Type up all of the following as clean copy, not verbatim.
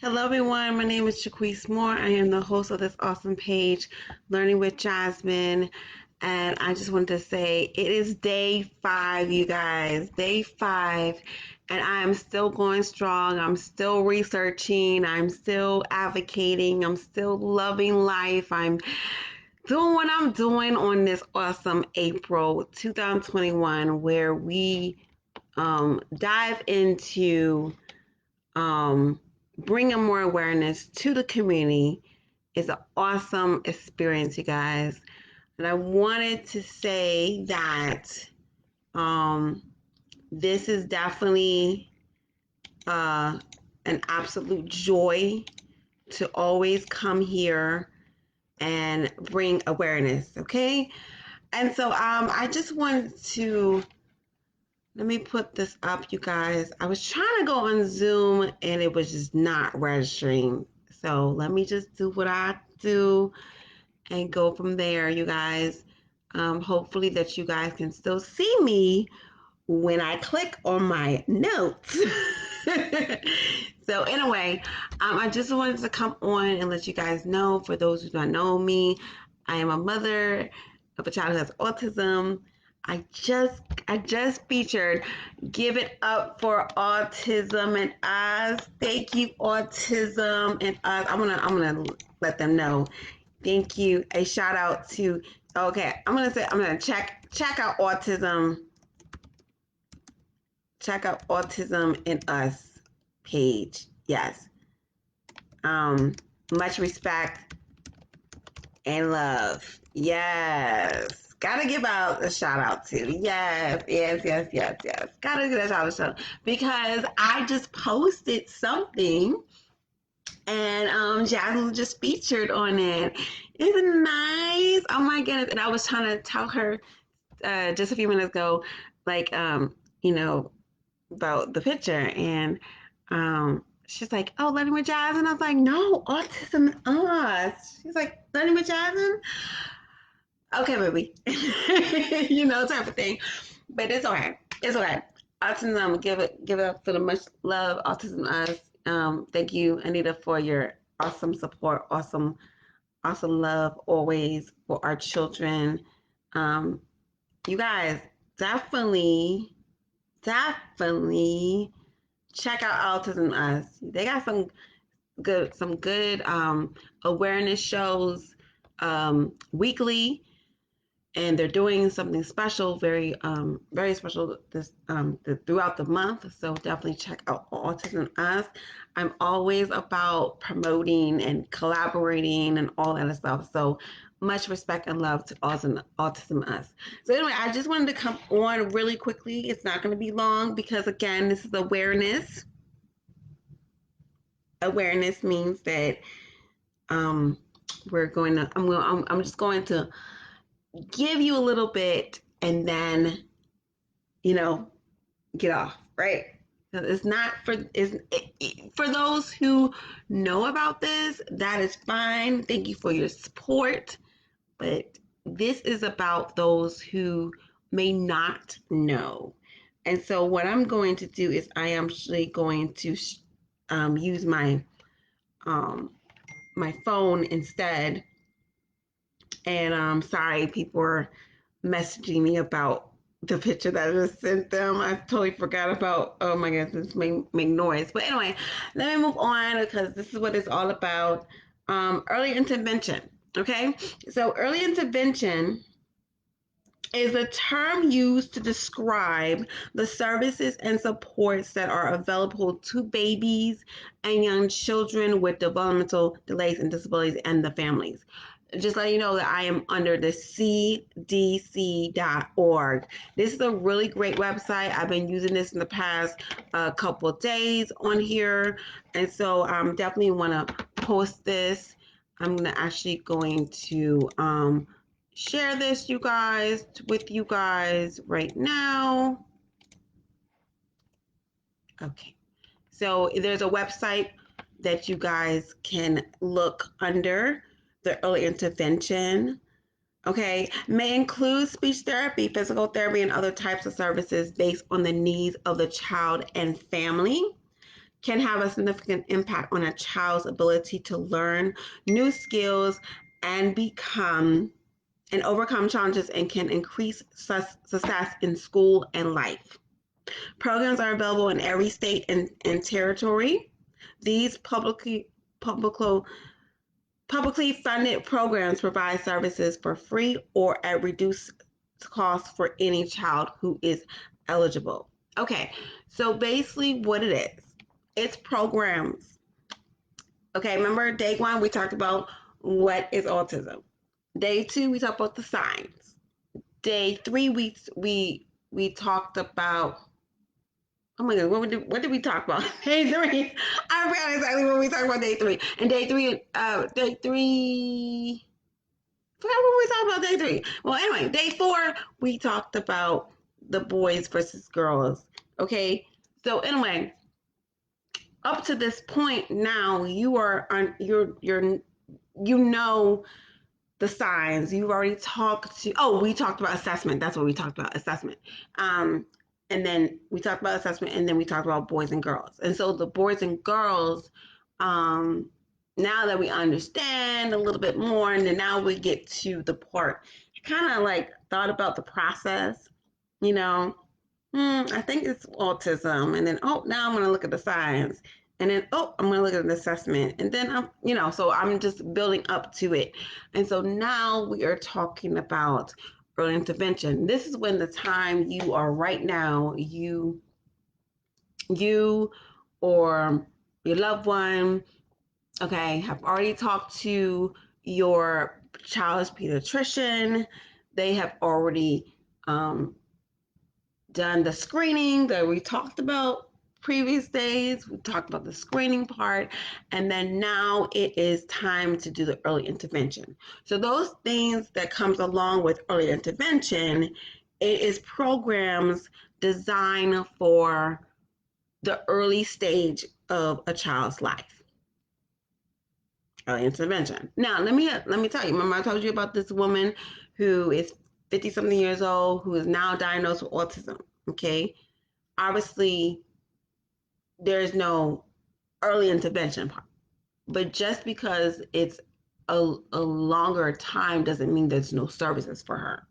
Hello, everyone. My name is Jaquise Moore. I am the host of this awesome page, Learning with Jasmine. And I just wanted to say it is day 5, you guys. Day 5. And I am still going strong. I'm still researching. I'm still advocating. I'm still loving life. I'm doing what I'm doing on this awesome April 2021, where we dive into um, bringing more awareness to the community is an awesome experience, you guys. And I wanted to say that um, this is definitely uh, an absolute joy to always come here and bring awareness, okay? And so I just wanted to let me put this up, you guys. I was trying to go on Zoom and it was just not registering. So let me just do what I do and go from there, you guys. Hopefully that you guys can still see me when I click on my notes. So anyway, I just wanted to come on and let you guys know, for those who don't know me, I am a mother of a child who has autism. I just featured Give It Up for Autism and Us. Thank you, Autism and Us. I'm gonna let them know. Thank you. A shout out to I'm gonna check out autism. Check out Autism and Us page. Yes. Um, Much respect and love. Yes. Gotta give out a shout out to. Yes, yes, yes, yes, yes. Gotta give a shout out because I just posted something and Jasmine just featured on it. Isn't it nice? Oh my goodness. And I was trying to tell her just a few minutes ago, like you know, about the picture and she's like, oh, Learning with Jasmine. I was like, no, Autism Us. She's like, Learning with Jasmine? Okay, baby. Type of thing. But it's all right. It's all right. Autism, give it up for the much love, Autism Us. Thank you, Anita, for your awesome support, awesome love always for our children. Um, you guys, definitely check out Autism Us. They got some good awareness shows weekly, and they're doing something special, very special throughout the month. So definitely check out Autism Us. I'm always about promoting and collaborating and all that stuff. So much respect and love to Autism Us. So anyway, I just wanted to come on really quickly. It's not going to be long because again, this is awareness. Awareness means that um, I'm just going to give you a little bit and then you know get off, right? It's not for for those who know about this. That is fine. Thank you for your support, but this is about those who may not know. And so what I'm going to do is I am actually going to use um, my phone instead. And I'm sorry, people are messaging me about the picture that I just sent them. I totally forgot about. Oh my goodness, this make noise. But anyway, let me move on because this is what it's all about. Early intervention. Okay, so early intervention is a term used to describe the services and supports that are available to babies and young children with developmental delays and disabilities and the families. Just let you know that I am under the cdc.org. This is a really great website. I've been using this in the past couple of days on here. And so definitely want to post this. I'm actually going to share this with you guys right now. Okay, so there's a website that you guys can look under the early intervention. Okay, may include speech therapy, physical therapy, and other types of services based on the needs of the child and family. can have a significant impact on a child's ability to learn new skills and overcome challenges, and can increase success in school and life. Programs are available in every state and territory. These publicly funded programs provide services for free or at reduced cost for any child who is eligible. Okay, so basically what it is, it's programs. Okay, remember day one we talked about what is autism. Day two we talked about the signs. Day three we talked about, oh my god, what did we talk about? Day three. I forgot exactly what we talked about day three. And day three, forgot what we talked about day three. Well, anyway, day four, we talked about the boys versus girls. Okay. So anyway, up to this point now, you are on you know the signs. You've already we talked about assessment. That's what we talked about, assessment. And then we talked about assessment, and then we talked about boys and girls. And so the boys and girls, now that we understand a little bit more, and then now we get to the part, I kind of like thought about the process, you know, I think it's autism. And then, now I'm going to look at the signs. And then, I'm going to look at the assessment. And then so I'm just building up to it. And so now we are talking about early intervention. This is when the time you are right now, you or your loved one, okay, have already talked to your child's pediatrician. They have already done the screening that we talked about previous days. We talked about the screening part, and then now it is time to do the early intervention. So those things that comes along with early intervention, it is programs designed for the early stage of a child's life. Early intervention. Now, let me tell you. Remember, I told you about this woman who is 50-something years old who is now diagnosed with autism. Okay, obviously, there's no early intervention part, but just because it's a longer time doesn't mean there's no services for her.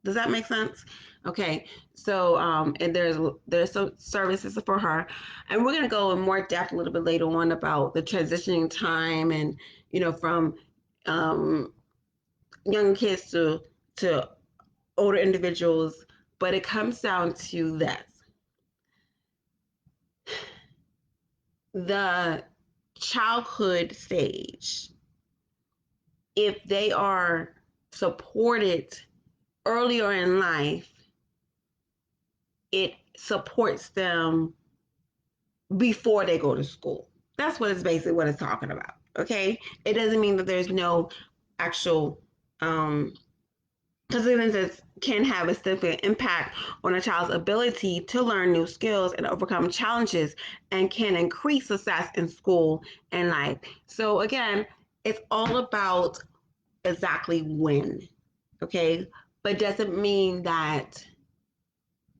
Does that make sense? Okay, so and there's some services for her, and we're gonna go in more depth a little bit later on about the transitioning time, and from young kids to older individuals. But it comes down to this: the childhood stage, if they are supported earlier in life, it supports them before they go to school. That's what it's basically what it's talking about. Okay, it doesn't mean that there's no actual consequences can have a significant impact on a child's ability to learn new skills and overcome challenges, and can increase success in school and life. So again, it's all about exactly when, okay? But doesn't mean that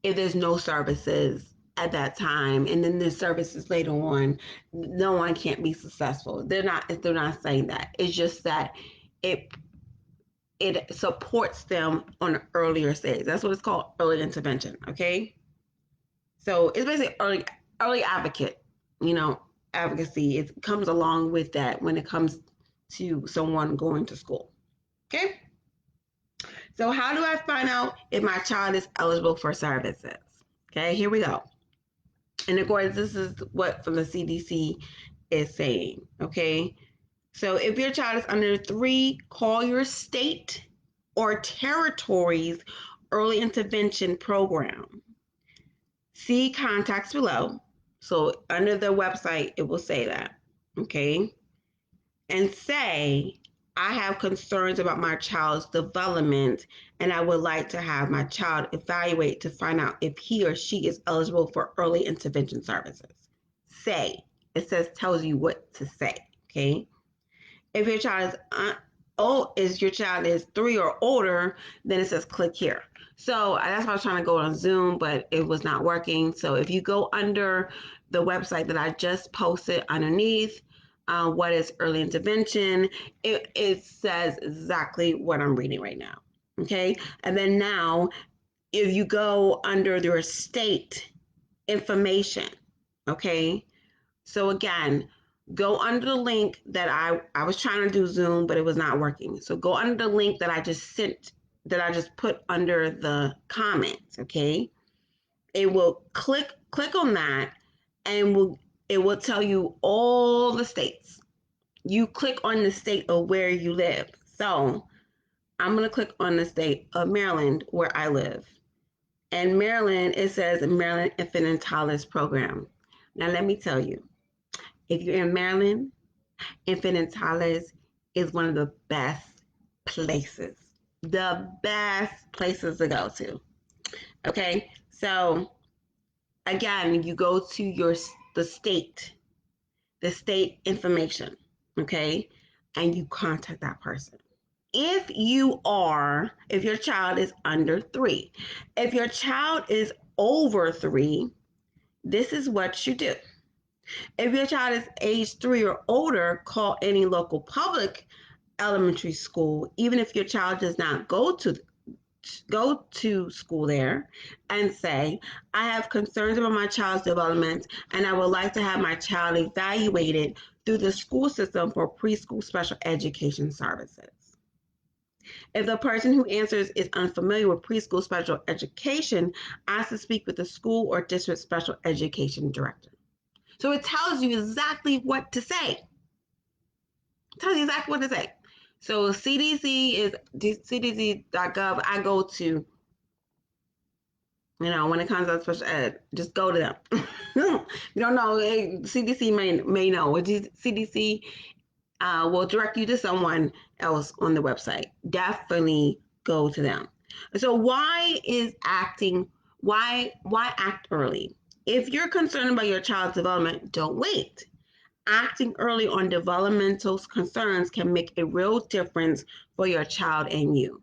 if there's no services at that time and then there's services later on, no one can't be successful. They're not saying that. It's just that it supports them on an earlier stage. That's what it's called, early intervention. Okay, so it's basically early advocacy. It comes along with that when it comes to someone going to school. Okay, so how do I find out if my child is eligible for services? Okay, here we go. And of course, this is what from the CDC is saying. Okay, so if your child is under 3, call your state or territory's early intervention program. See contacts below. So under the website, it will say that. Okay, and say, I have concerns about my child's development, and I would like to have my child evaluate to find out if he or she is eligible for early intervention services. Say, it tells you what to say. Okay, if your child your child is 3 or older, then it says click here. So that's why I was trying to go on Zoom, but it was not working. So if you go under the website that I just posted underneath, what is early intervention, it says exactly what I'm reading right now. Okay. And then now, if you go under your state information, okay. So again, go under the link that I was trying to do Zoom, but it was not working. So go under the link that I just sent, that I just put under the comments, okay? It will click on that, and it will tell you all the states. You click on the state of where you live. So I'm gonna click on the state of Maryland where I live. And Maryland, it says Maryland Infant and Toddlers Program. Now let me tell you, if you're in Maryland, Infant and Toddlers is one of the best places. The best places to go to. Okay, so again, you go to the state information, okay, and you contact that person. If your child is under 3, if your child is over 3, this is what you do. If your child is age 3 or older, call any local public elementary school, even if your child does not go to school there, and say, I have concerns about my child's development and I would like to have my child evaluated through the school system for preschool special education services. If the person who answers is unfamiliar with preschool special education, ask to speak with the school or district special education director. So it tells you exactly what to say. It tells you exactly what to say. So CDC is cdc.gov. I go to, when it comes to special ed, just go to them. You don't know, CDC may know. CDC will direct you to someone else on the website. Definitely go to them. So why act early? If you're concerned about your child's development, don't wait. Acting early on developmental concerns can make a real difference for your child and you.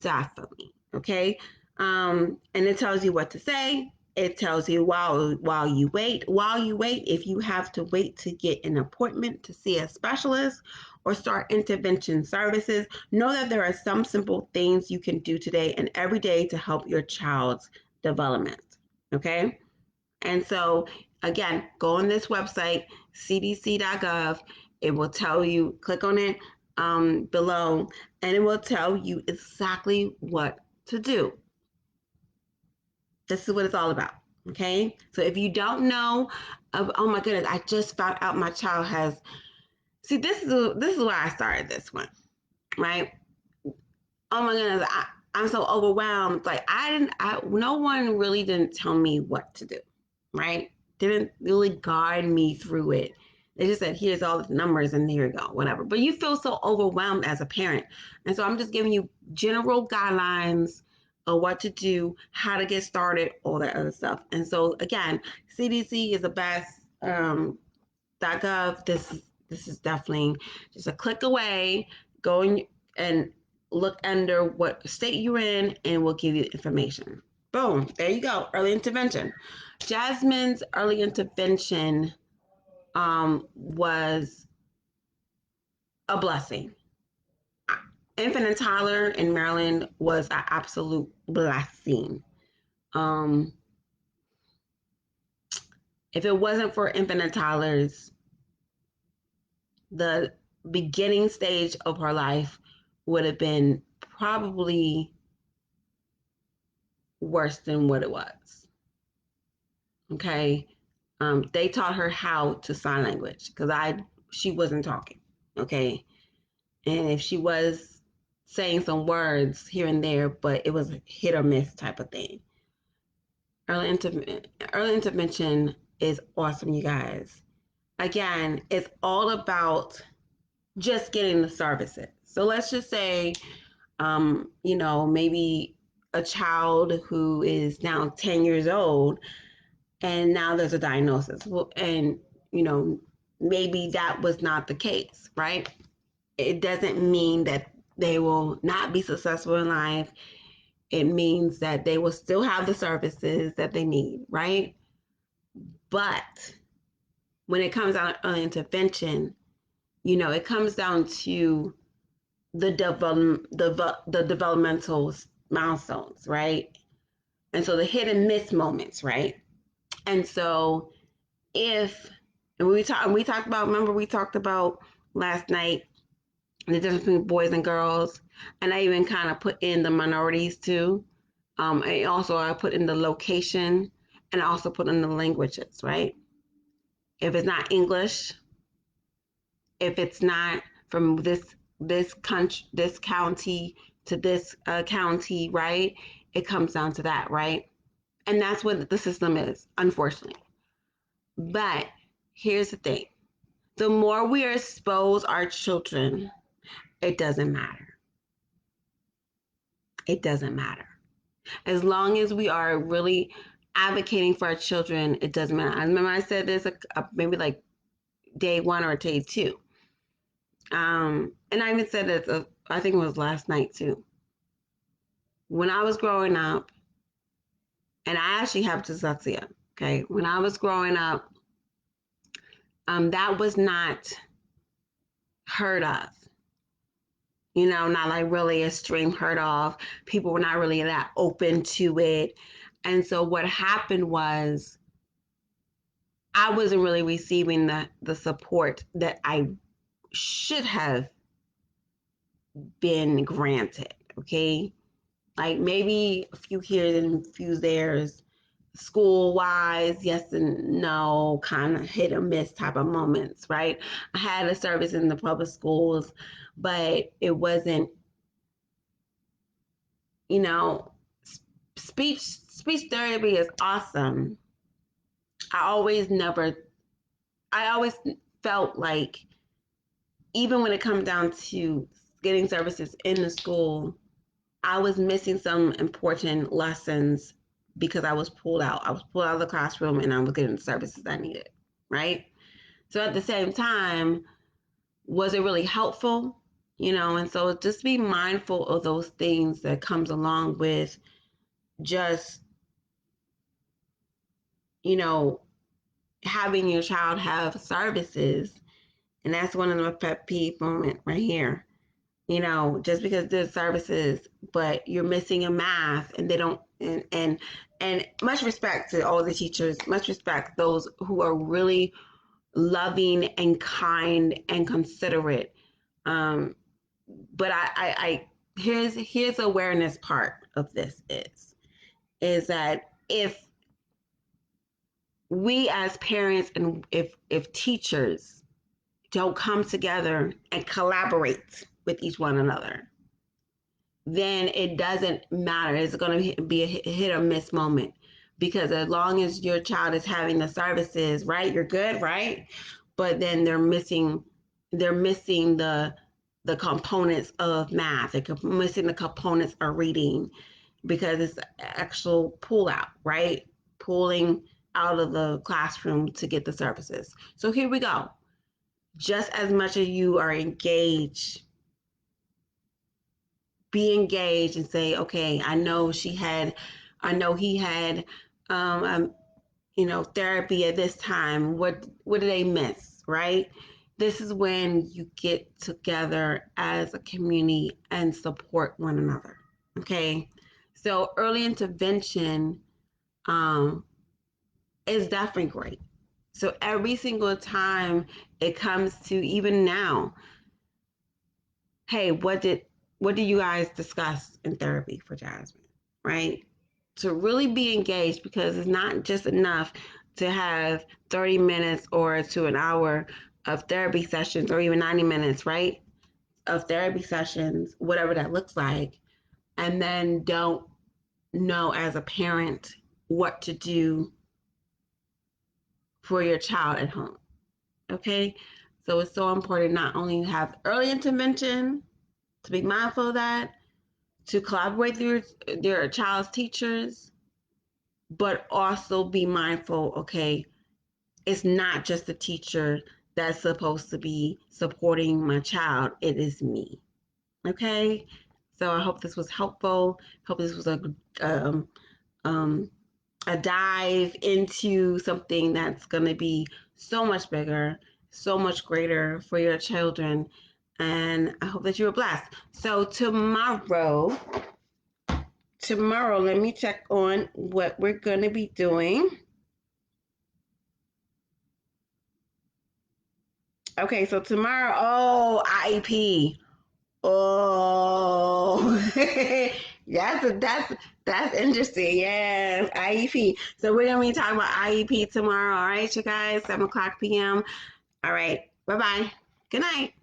Definitely. Okay. And it tells you what to say. It tells you while you wait. While you wait, if you have to wait to get an appointment to see a specialist or start intervention services, know that there are some simple things you can do today and every day to help your child's development. Okay. And so, again, go on this website, cdc.gov. It will tell you, click on it below, and it will tell you exactly what to do. This is what it's all about. Okay. So if you don't know, oh my goodness, I just found out my child has. See, this is why I started this one, right? Oh my goodness, I'm so overwhelmed. Like no one really didn't tell me what to do, right? Didn't really guide me through it. They just said, here's all the numbers and there you go, whatever. But you feel so overwhelmed as a parent. And so I'm just giving you general guidelines of what to do, how to get started, all that other stuff. And so again, CDC is the best. .gov. This is definitely just a click away. Go in and look under what state you're in, and we'll give you information. Boom, there you go. Early intervention. Jasmine's early intervention was a blessing. Infant and toddler in Maryland was an absolute blessing. If it wasn't for infant and toddlers, the beginning stage of her life would have been probably worse than what it was. Okay. They taught her how to sign language because she wasn't talking. Okay. And if she was saying some words here and there, but it was a hit or miss type of thing. Early intervention is awesome, you guys. Again, it's all about just getting the services. So let's just say, maybe a child who is now 10 years old and now there's a diagnosis. Well, and, maybe that was not the case, right? It doesn't mean that they will not be successful in life. It means that they will still have the services that they need, right? But when it comes down to early intervention, it comes down to the developmental milestones, right? And so the hit and miss moments, right? And so if and we talked about, remember we talked about last night the difference between boys and girls, and I even kind of put in the minorities too. And also I put in the location, and I also put in the languages, right? If it's not English, if it's not from this country, this county to this county, right? It comes down to that, right? And that's what the system is, unfortunately. But here's the thing: the more we expose our children, it doesn't matter. It doesn't matter. As long as we are really advocating for our children, it doesn't matter. I remember I said this maybe like day one or day two. And I even said it, I think it was last night too. When I was growing up, and I actually have dyslexia, okay? When I was growing up, that was not heard of. Not like really extreme heard of. People were not really that open to it. And so what happened was I wasn't really receiving the support that I should have been granted. Okay. Like maybe a few here and a few there's school wise, yes and no, kind of hit or miss type of moments, right? I had a service in the public schools, but it wasn't, you know, speech therapy is awesome. I always never, I always felt like even when it comes down to getting services in the school, I was missing some important lessons because I was pulled out. I was pulled out of the classroom and I was getting the services I needed, right? So at the same time, was it really helpful? And so just be mindful of those things that comes along with just, you know, having your child have services. And that's one of the pet peeve moment right here. Just because there's services, but you're missing a math and they don't, and much respect to all the teachers, much respect those who are really loving and kind and considerate. But I here's awareness part of this is that if we as parents and if teachers don't come together and collaborate with each one another, then it doesn't matter. It's going to be a hit or miss moment, because as long as your child is having the services, right, you're good, right? But then they're missing the components of math. They're missing the components of reading because it's actual pull out, right? Pulling out of the classroom to get the services. So here we go. Just as much as you are engaged, be engaged and say, okay, I know he had, um, um, therapy at this time. What did they miss, right? This is when you get together as a community and support one another. Okay, so early intervention um, is definitely great. So every single time it comes to, even now, hey, what did you guys discuss in therapy for Jasmine, right? To really be engaged, because it's not just enough to have 30 minutes or to an hour of therapy sessions, or even 90 minutes, right? Of therapy sessions, whatever that looks like, and then don't know as a parent what to do for your child at home. Okay? So it's so important not only to have early intervention, to be mindful of that, to collaborate with their child's teachers, but also be mindful, okay, it's not just the teacher that's supposed to be supporting my child, it is me. Okay? So I hope this was helpful. Hope this was a um, um, a dive into something that's going to be so much bigger, so much greater for your children. And I hope that you were blessed. So tomorrow, let me check on what we're going to be doing. Okay, so tomorrow, IEP. Oh, that's interesting. Yes, IEP. So we're gonna be talking about IEP tomorrow. All right, you guys, 7 o'clock p.m. All right, bye bye. Good night.